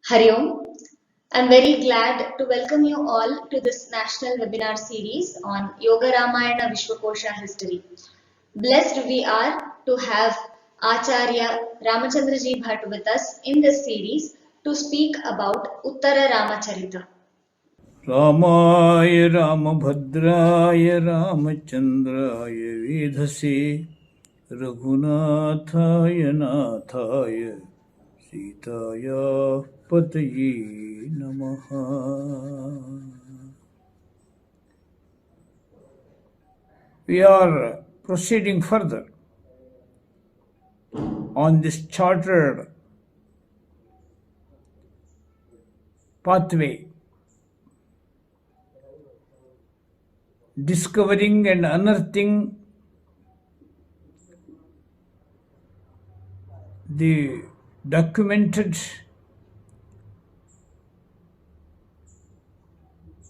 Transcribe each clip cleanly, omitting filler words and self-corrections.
Hari Om. I'm very glad to welcome you all to this national webinar series on Yoga Ramayana Vishwa Kosha history. Blessed we are to have Acharya Ramachandraji Bhatt with us in this series to speak about Uttara Ramacharita. रामाय रामभद्राय रामचन्द्राय वेधसे रघुनाथाय नाथाय सीतायाः पतये नमः. We are proceeding further on this chartered pathway, discovering and unearthing the documented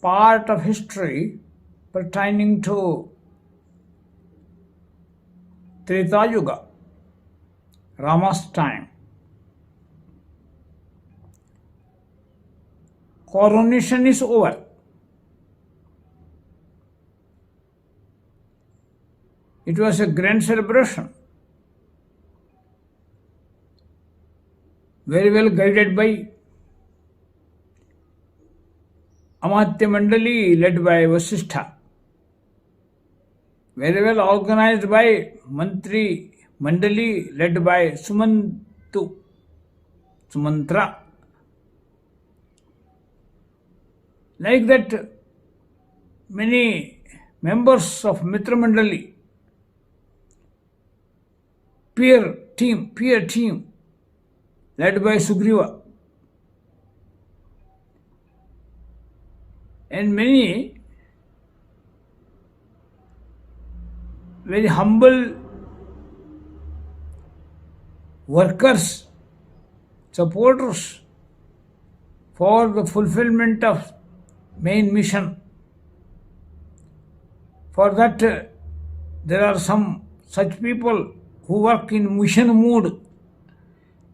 part of history pertaining to Treta Yuga, Rama's time. Coronation is over. It was a grand celebration, very well guided by Amatya Mandali led by Vasishtha, very well organized by Mantri Mandali led by Sumantra. Like that, many members of Mitra Mandali, peer team led by Sugriva, and many very humble workers, supporters for the fulfillment of main mission. For that, there are some such people who work in mission mode.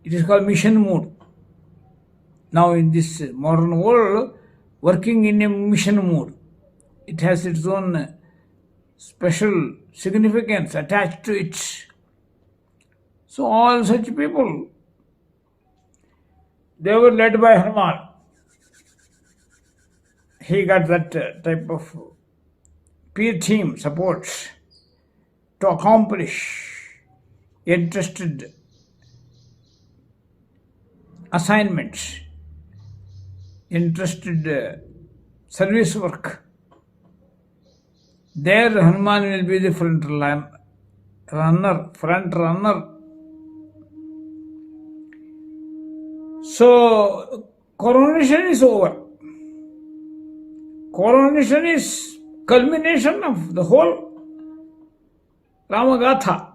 It is called mission mode. Now in this modern world, working in a mission mode, it has its own special significance attached to it. So all such people, they were led by Hanuman. He got that type of peer team support to accomplish entrusted assignments, entrusted service work. There Hanuman will be the front runner. So coronation is over. Coronation is culmination of the whole Ramagatha.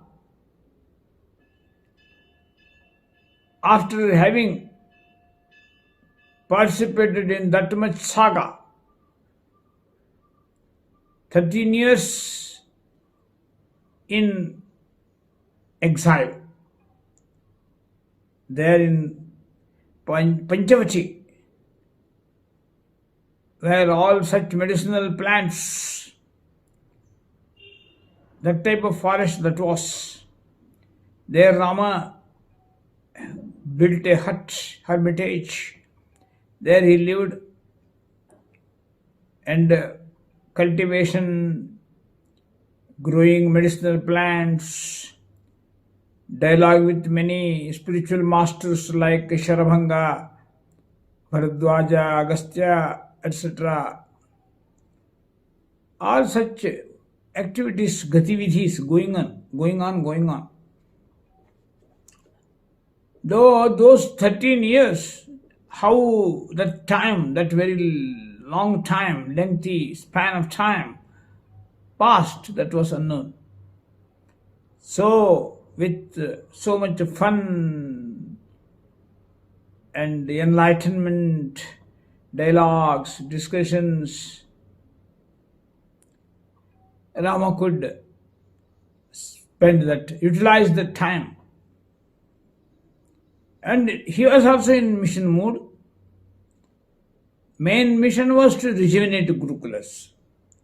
After having participated in that much saga, 13 years in exile, there in Panchavati, where all such medicinal plants, that type of forest that was, there Rama built a hut, hermitage. There he lived, and cultivation, growing medicinal plants, dialogue with many spiritual masters like Sharabhanga, Bharadwaja, Agastya, etc. All such activities, gatividhis going on. Though those 13 years, how that time, that very long time, lengthy span of time passed, that was unknown. So, with so much fun and enlightenment, dialogues, discussions, Rama could utilize that time. And he was also in mission mode. main mission was to rejuvenate Gurukulas,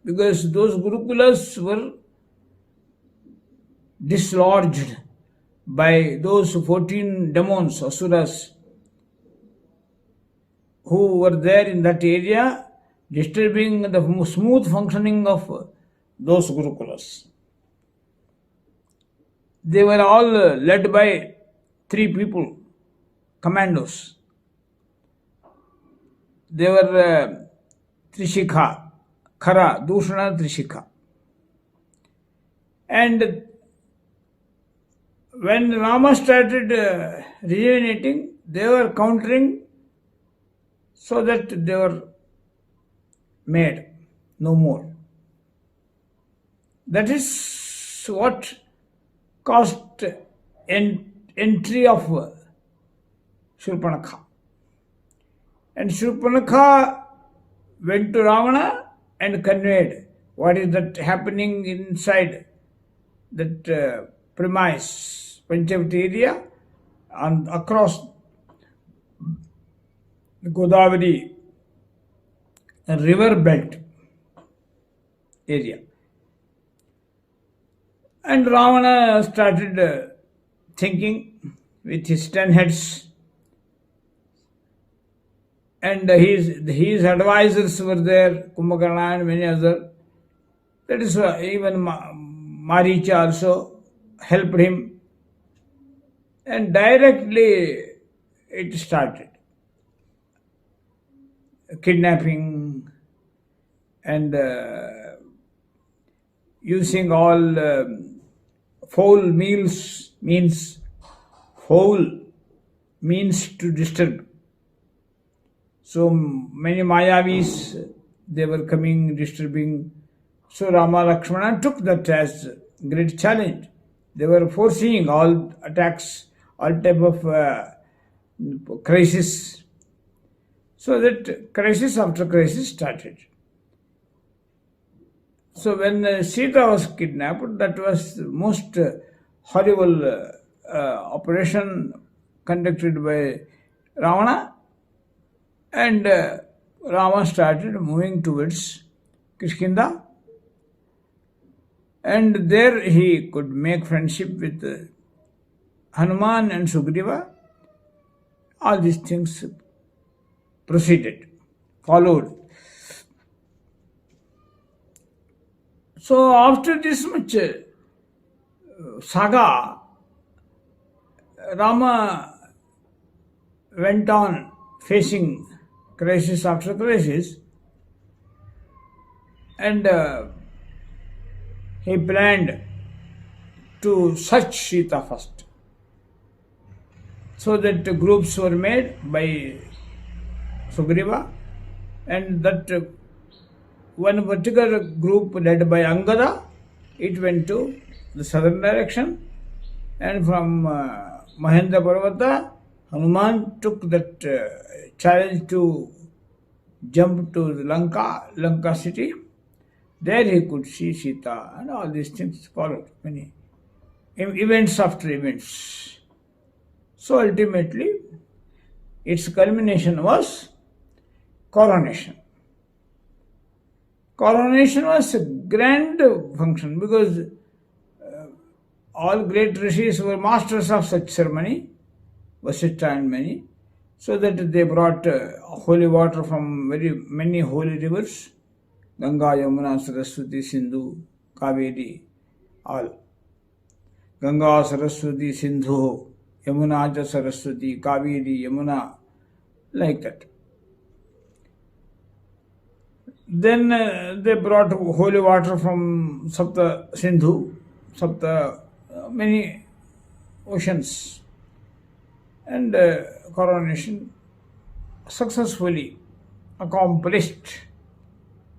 because those Gurukulas were dislodged by those 14 demons, asuras, who were there in that area, disturbing the smooth functioning of those Gurukulas. They were all led by three people, commandos. They were Trishikha, Khara, Dushana, Trishikha. And when Rama started rejuvenating, they were countering, so that they were made no more. That is what caused entry of Shurpanakha. And Shurpanakha went to Ravana and conveyed what is that happening inside that premise, Panchavati area, and across the Godavari river belt area. And Ravana started thinking with his 10 heads, and his advisors were there, Kumbhakarna and many others. That is even Maricha also helped him, and directly it started. Kidnapping and using all foul means to disturb. So many Mayavis, they were coming, disturbing. So Rama Lakshmana took that as great challenge. They were foreseeing all attacks, all type of crisis. So that crisis after crisis started. So when Sita was kidnapped, that was the most horrible operation conducted by Ravana, and Rama started moving towards Kishkinda, and there he could make friendship with Hanuman and Sugriva. All these things followed. So after this much saga, Rama went on facing crisis after crisis, and he planned to search Sita first. So that groups were made by Sugriva, and that one particular group led by Angada, it went to the southern direction, and from Mahendra Parvata, Hanuman took that challenge to jump to the Lanka city. There he could see Sita, and all these things followed, many events after events. So ultimately, its culmination was coronation. Coronation was a grand function, because all great rishis were masters of such ceremony, Vasishtha and many, so that they brought holy water from very many holy rivers, Ganga, Yamuna, Saraswati, Sindhu, Kaveri, all. Ganga, Saraswati, Sindhu, Yamuna, Saraswati, Kaveri, Yamuna, like that. Then they brought holy water from Sapta Sindhu, many oceans, and coronation successfully accomplished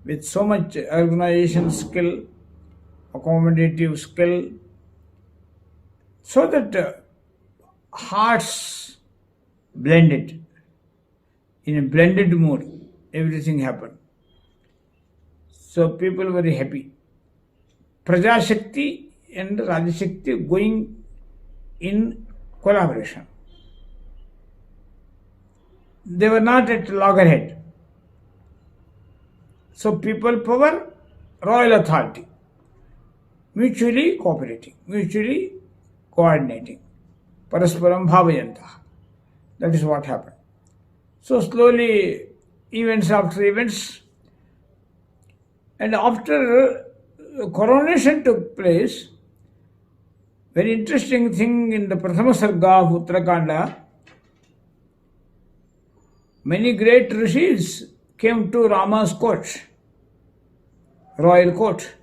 with so much organization skill, accommodative skill, so that hearts blended. In a blended mood, everything happened. So people were very happy. Prajashakti and Rajashakti going in collaboration. They were not at loggerhead. So people power, royal authority, mutually cooperating, mutually coordinating, parasparam bhavayantah. That is what happened. So slowly, events after events, and after coronation took place, very interesting thing in the Prathama Sarga of Uttarakanda, many great rishis came to Rama's court, royal court.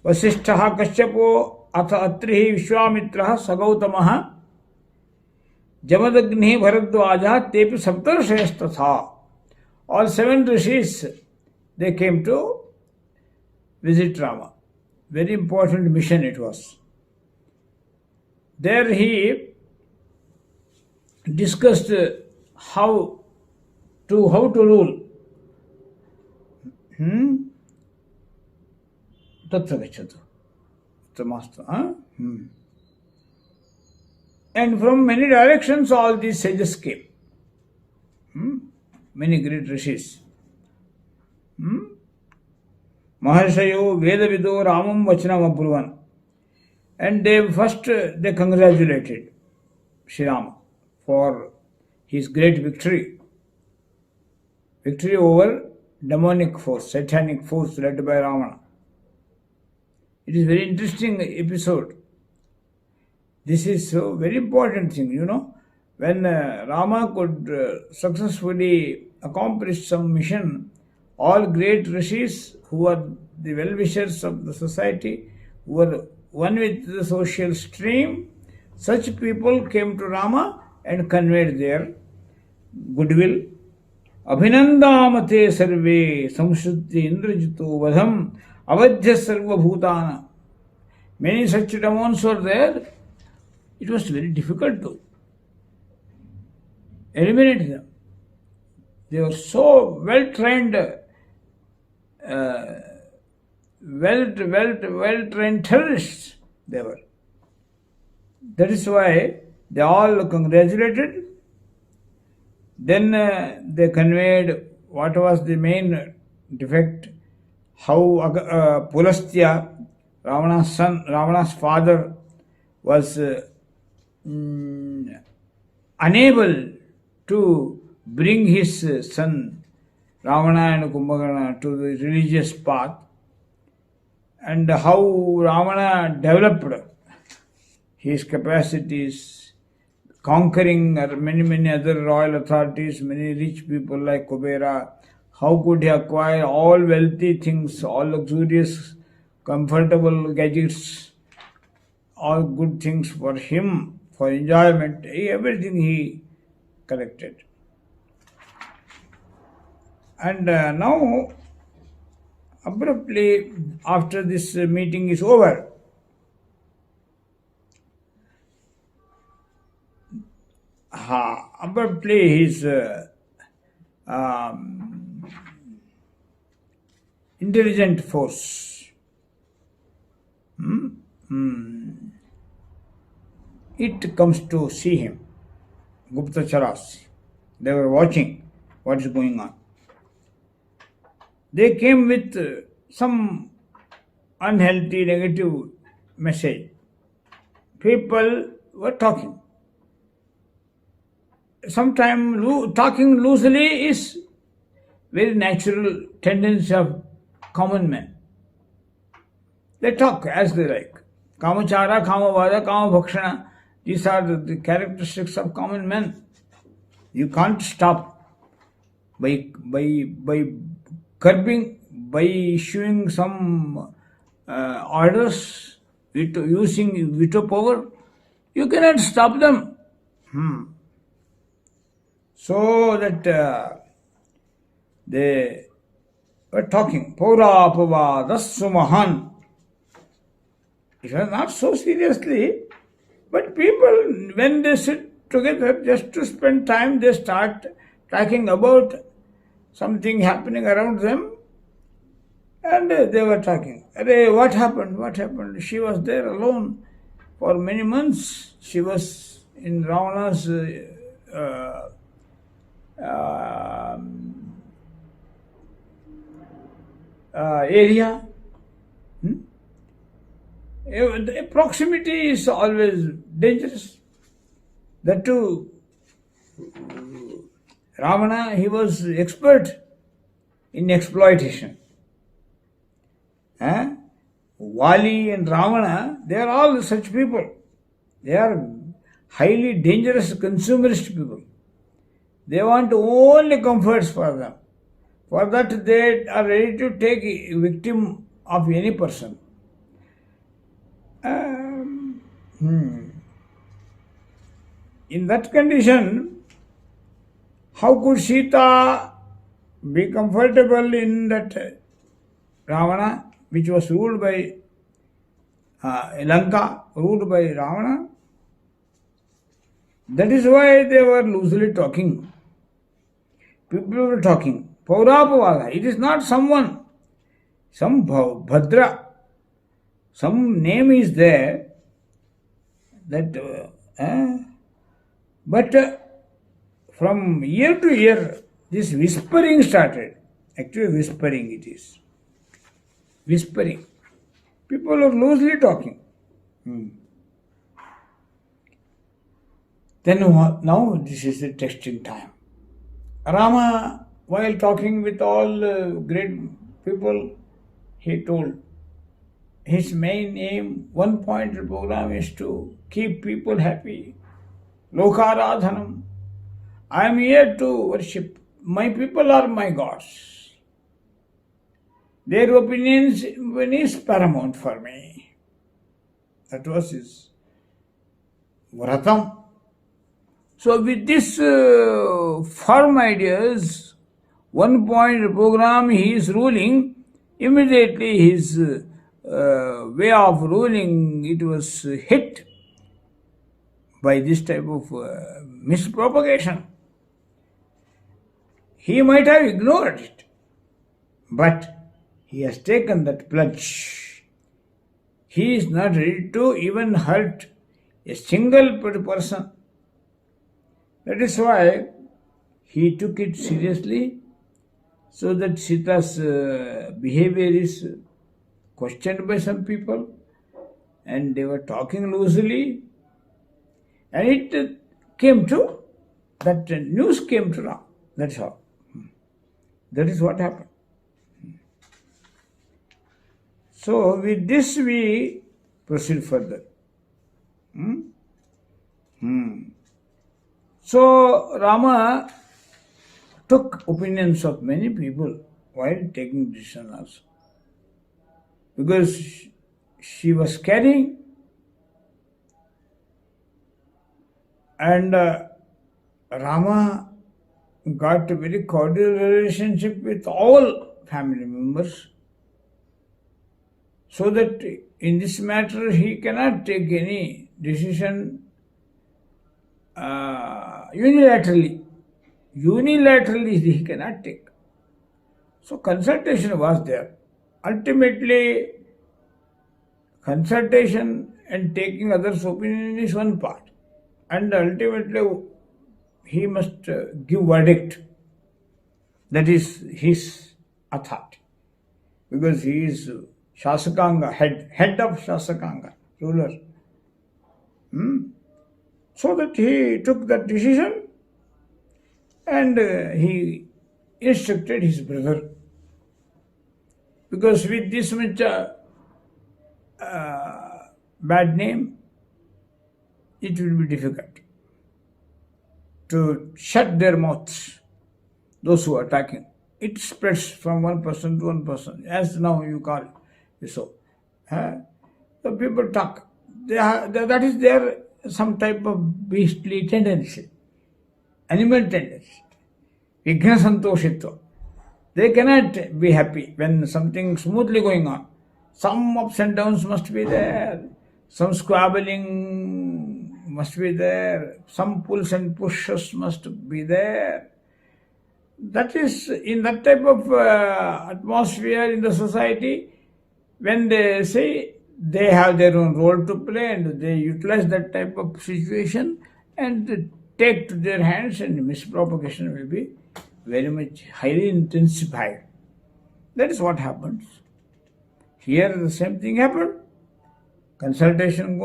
Vasishtha Kasyapo Atha Atrihi Vishwamitraha Sagautamaha Jamadagni Bharadwaja Tepi Saptarshrestatha. All 7 rishis, they came to visit Rama. Very important mission it was. There he discussed how to rule. Tatra gacchatu. Tamastu. And from many directions all these sages came. Many great rishis. Maharshayo Vedavido Ramam Vachanam Abruvan. And they congratulated Sri Rama for his great victory. Victory over demonic force, satanic force led by Ravana. It is very interesting episode. This is a very important thing, When Rama could successfully accomplish some mission, all great rishis who are the well-wishers of the society, who were one with the social stream, such people came to Rama and conveyed their goodwill. Abhinandamate sarve samshuddhi indrajito vadham avadhya sarva bhutana. Many such demons were there. It was very difficult to eliminate them. They were so well trained, well-trained terrorists they were. That is why they all congratulated. Then they conveyed what was the main defect, how Pulastya, Ravana's son, Ravana's father, was unable to bring his son Ravana and Kumbhakarna to the religious path, and how Ravana developed his capacities, conquering many other royal authorities, many rich people like Kubera. How could he acquire all wealthy things, all luxurious, comfortable gadgets, all good things for him, for enjoyment, everything he collected. And now, abruptly, after this meeting is over, abruptly his intelligent force, it comes to see him. Guptacharas, they were watching what is going on. They came with some unhealthy, negative message. People were talking. Sometimes talking loosely is very natural tendency of common men. They talk as they like. Kamachara, Kamavada, Kamabhakshana. These are the characteristics of common men. You can't stop by curbing, by issuing some orders, using veto power. You cannot stop them. So that they were talking. Pura Pavadassu Mahan. It was not so seriously, but people, when they sit together just to spend time, they start talking about something happening around them, and they were talking. What happened? What happened? She was there alone for many months. She was in Ravana's area. Hmm? The proximity is always dangerous. That too, Ravana, he was expert in exploitation. Eh? Vali and Ravana, they are all such people. They are highly dangerous consumerist people. They want only comforts for them. For that, they are ready to take a victim of any person. Um, hmm. In that condition, how could Sita be comfortable in that Ravana, which was ruled by Lanka, ruled by Ravana? That is why they were loosely talking. People were talking. Paurapavada. It is not someone, some Bhadra, some name is there that, but from year to year, this whispering started. Actually, whispering it is. Whispering. People are loosely talking. Then now this is the testing time. Rama, while talking with all great people, he told his main aim, one point program is to keep people happy. Lokaradhanam. I am here to worship. My people are my gods. Their opinions is paramount for me. That was his vratam. So with this firm ideas, one point program he is ruling, immediately his way of ruling, it was hit by this type of mispropagation. He might have ignored it, but he has taken that pledge. He is not ready to even hurt a single person. That is why he took it seriously, so that Sita's behavior is questioned by some people, and they were talking loosely, and it came to, that news came to Ram. That's all. That is what happened. So with this we proceed further. So Rama took opinions of many people while taking decision also. Because she was carrying, and Rama got a very cordial relationship with all family members, so that in this matter he cannot take any decision unilaterally. Unilaterally he cannot take. So consultation was there. Ultimately, consultation and taking others' opinion is one part, and ultimately he must give verdict. That is his authority, because he is Shasakanga, head of Shasakanga, ruler. So that he took that decision, and he instructed his brother, because with this much bad name, it will be difficult to shut their mouths, those who are attacking. It spreads from one person to one person, as now you call it. So, the people talk. That is their some type of beastly tendency, animal tendency. Vigna santoshitva. They cannot be happy when something smoothly going on. Some ups and downs must be there. Some squabbling must be there. Some pulls and pushes must be there. That is, in that type of atmosphere in the society, when they say they have their own role to play, and they utilize that type of situation and take to their hands, and mispropagation will be very much highly intensified. That is what happens. Here the same thing happened. Consultation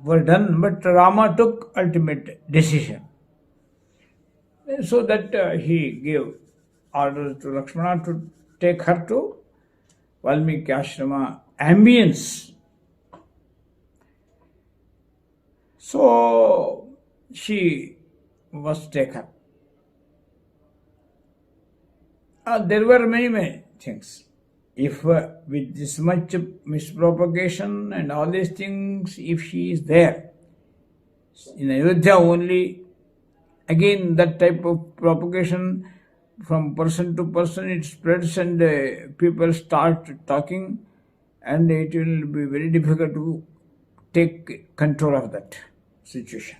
were done, but Rama took ultimate decision. So that he gave order to Lakshmana to take her to Valmiki Ashrama ambience. So she was taken. There were many things. If with this much mispropagation and all these things, if she is there, in Ayodhya only, again that type of propagation from person to person, it spreads and people start talking, and it will be very difficult to take control of that situation.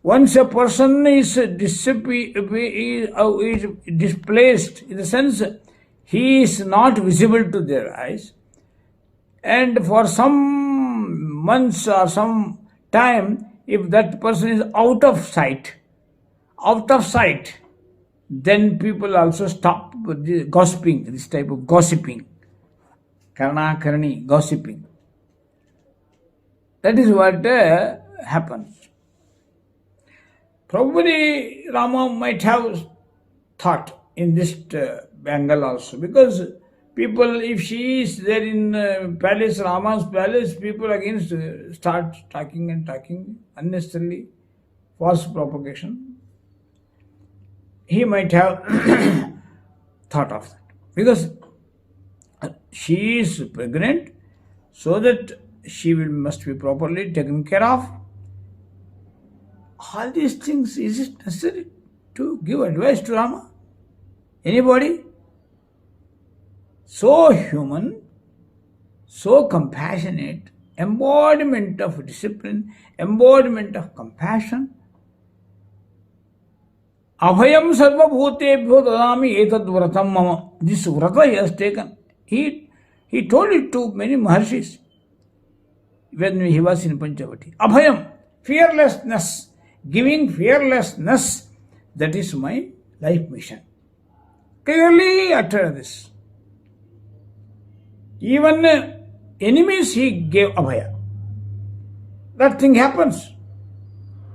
Once a person is displaced, in the sense he is not visible to their eyes, and for some months or some time, if that person is out of sight, then people also stop gossiping, this type of gossiping, karni, gossiping. That is what happens. Probably Rama might have thought in this angle also, because people, if she is there in palace, Rama's palace, people again start talking unnecessarily, false propagation. He might have thought of that, because she is pregnant, so that she must be properly taken care of. All these things, is it necessary to give advice to Rama? Anybody? So human, so compassionate, embodiment of discipline, embodiment of compassion. Abhayam sarva bhutebhyo dadami etad vratam mama. This vrata he has taken. He told it to many Maharshis when he was in Panchavati. Abhayam, fearlessness, giving fearlessness, that is my life mission. Clearly utter this. Even enemies he gave abhaya. That thing happens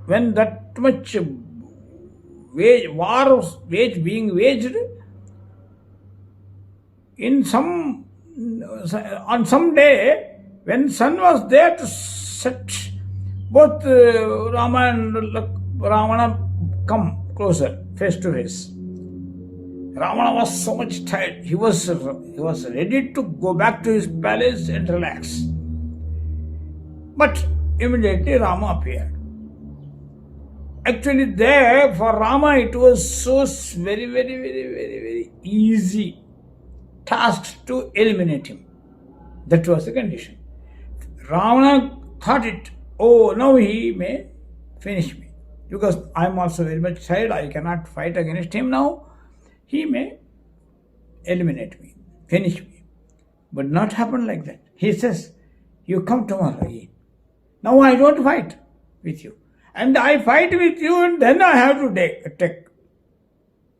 when that much war being waged on some day, when sun was there to set, both Rama and Ravana come closer, face to face. Ravana was so much tired. He was ready to go back to his palace and relax. But immediately Rama appeared. Actually, there for Rama it was so very easy task to eliminate him. That was the condition. Ravana thought it, oh, now he may finish me, because I am also very much tired. I cannot fight against him now. He may eliminate me, finish me. But not happen like that. He says, you come tomorrow again. Now I don't fight with you. And I fight with you, and then I have to take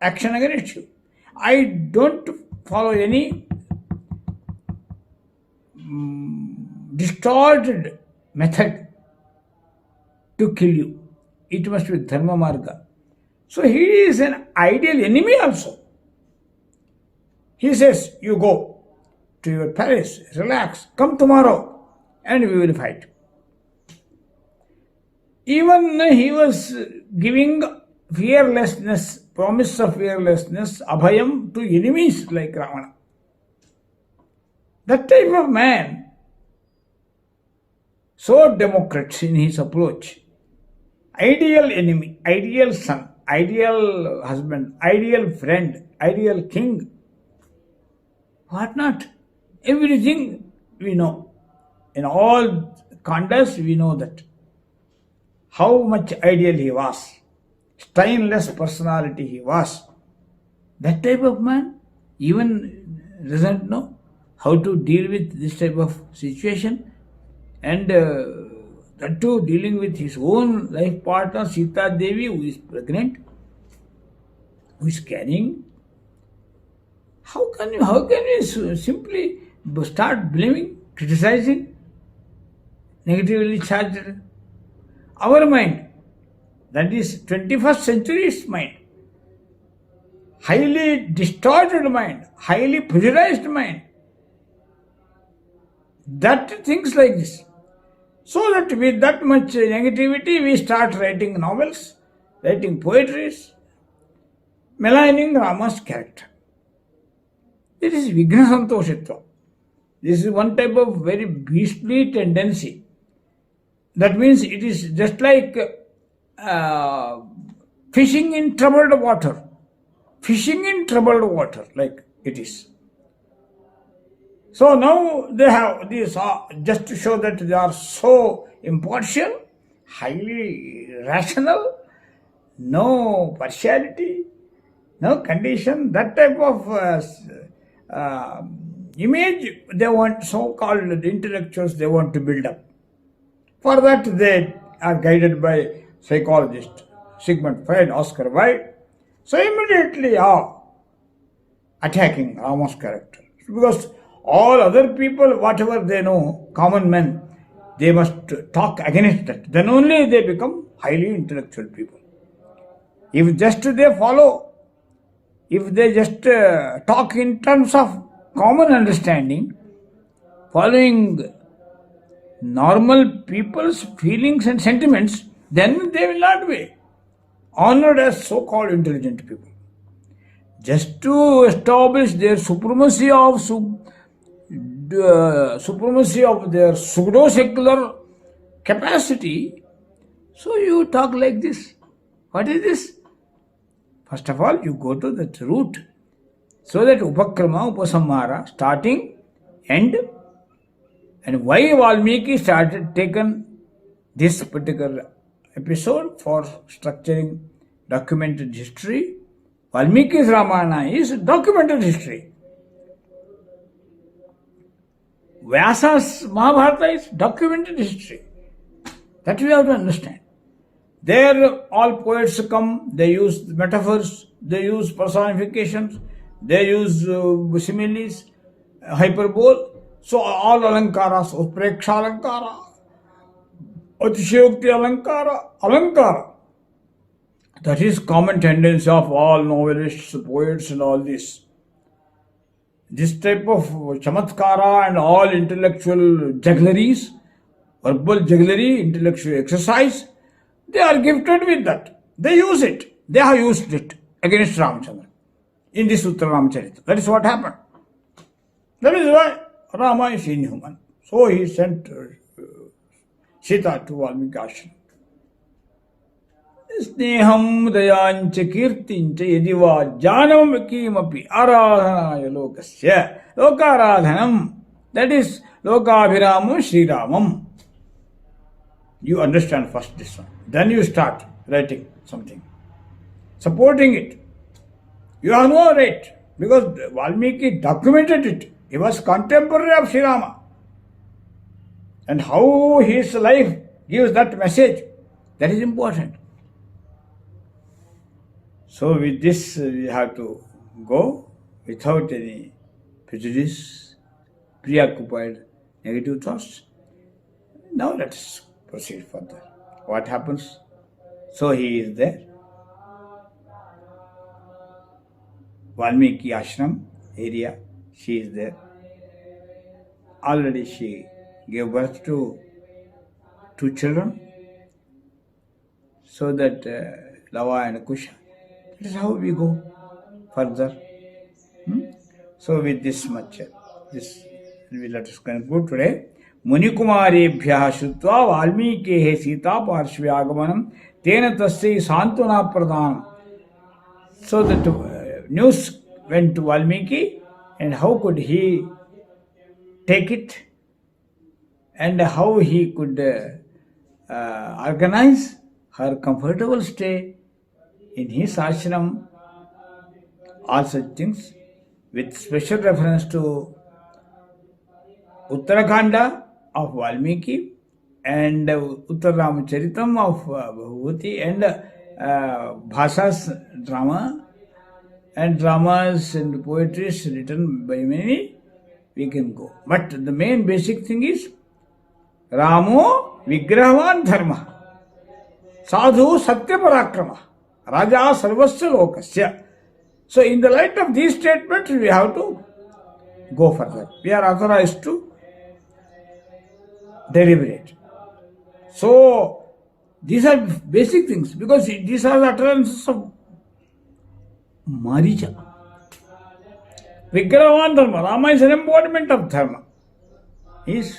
action against you. I don't follow any distorted method to kill you. It must be dharma marga. So he is an ideal enemy also. He says, you go to your palace, relax, come tomorrow, and we will fight. Even he was giving fearlessness, promise of fearlessness, abhayam, to enemies like Ravana. That type of man, so democratic in his approach, ideal enemy, ideal son, ideal husband, ideal friend, ideal king, what not? Everything we know. In all conduct we know that. How much ideal he was. Stainless personality he was. That type of man even doesn't know how to deal with this type of situation, and that too dealing with his own life partner Sita Devi, who is pregnant, who is carrying. how can we simply start blaming, criticizing, negatively charged? Our mind, that is 21st century's mind, highly distorted mind, highly pressurized mind, that thinks like this. So that with that much negativity, we start writing novels, writing poetries, maligning Rama's character. It is Vigna Santoshitva. This is one type of very beastly tendency. That means it is just like uh, fishing in troubled water. Fishing in troubled water, like it is. So now they have this just to show that they are so impartial, highly rational, no partiality, no condition, that type of image they want, so-called intellectuals, they want to build up. For that they are guided by psychologist Sigmund Freud, Oscar Wilde. So immediately attacking Rama's character. Because all other people, whatever they know, common men, they must talk against that. Then only they become highly intellectual people. If just they follow, if they just talk in terms of common understanding, following normal people's feelings and sentiments, then they will not be honored as so-called intelligent people. Just to establish their supremacy of their pseudo-secular capacity, so you talk like this. What is this? First of all, you go to that root, so that upakrama, upasamhara, starting, end, and why Valmiki taken this particular episode for structuring documented history. Valmiki's Ramayana is documented history. Vyasa's Mahabharata is documented history. That we have to understand. There all poets come, they use metaphors, they use personifications, they use similes, hyperbole. So all alankaras, utpreksha alankara, atishayokti alankara. That is common tendency of all novelists, poets and all this. This type of chamatkara and all intellectual juggleries, verbal jugglery, intellectual exercise, they are gifted with that. They use it. They have used it against Ramachandra in this Uttara Ramacharita. That is what happened. That is why Rama is inhuman. So he sent Sita to Valmiki ashram. Sneham dayancha kirtincha yadiva janam kimapi aradhanaya lokasya lokaradhanam. That is lokabhiramam Sri Ramam. You understand first this one. Then you start writing something, supporting it. You have no right, because Valmiki documented it. He was contemporary of Sri Rama. And how his life gives that message, that is important. So with this we have to go without any prejudice, preoccupied negative thoughts. Now let us proceed further. What happens? So he is there. Valmiki ashram area, she is there. Already she gave birth to 2 children. So that Lava and Kosha. That is how we go further. So with this much, this we let us conclude today. Munikumarebhyaha shruttva Valmikehe Sita Parshve Agamanam Tena Tasya Santuna Pradhanam. So that news went to Valmiki, and how could he take it, and how he could organize her comfortable stay in his ashram, all such things, with special reference to Uttarakanda of Valmiki and Uttara Ramacharitam of Bhagavati and Bhasa's drama and dramas and poetries written by many, we can go. But the main basic thing is Ramo Vigrahavan Dharma. Sadhu Satya Parakrama. Raja Sarvasya Lokasya. So, in the light of these statements, we have to go further. We are authorized to deliberate. So, these are basic things because these are the utterances of Maricha. Vigraham Dharma. Rama is an embodiment of Dharma. He is,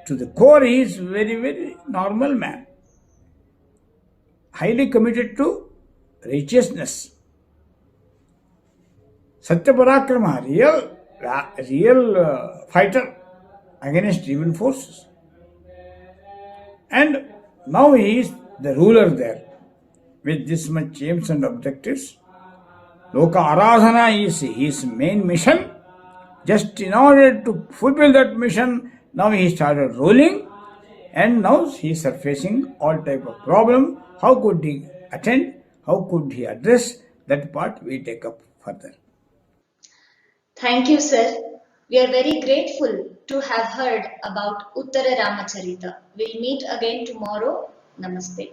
to the core, he is very, very normal man. Highly committed to righteousness. Satya Parakrama, real fighter against evil forces. And now he is the ruler there with this much aims and objectives. Loka Aradhana is his main mission. Just in order to fulfill that mission, now he started ruling and now he is surfacing all type of problem. How could he attend? How could he address? That part we take up further. Thank you, sir. We are very grateful to have heard about Uttara Ramacharita. We'll meet again tomorrow. Namaste.